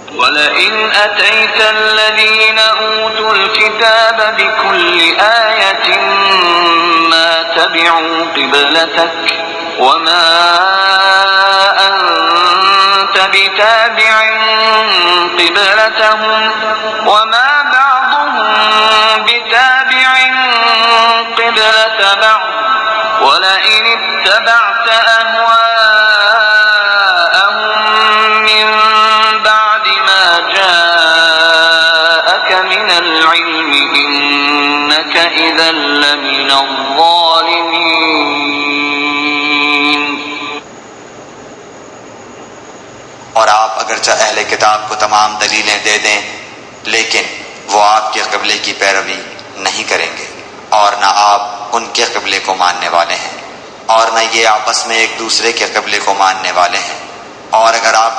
वलइन अतैतल्लज़ीन ऊतुल किताब बिकुल्लि आयतिन मा तबिउ क़िबलतक वमा अंत बिताबिइन क़िबलतहुम वमा बअदुहुम बिताबिइन क़िबलत बअद वलइन इत्तबअत अहवाअहुम मिन बअदि मा जाअक मिनल इल्मि इन्नक इज़न लमिनज़ ज़ालिमीन। और आप अगरचे अहले किताब को तमाम दलीलें दे दें, लेकिन वो आपके क़िबले की पैरवी नहीं करेंगे और न आप उनके क़िबले को मानने वाले हैं और न ये आपस में एक दूसरे के क़िबले को मानने वाले हैं। और अगर आप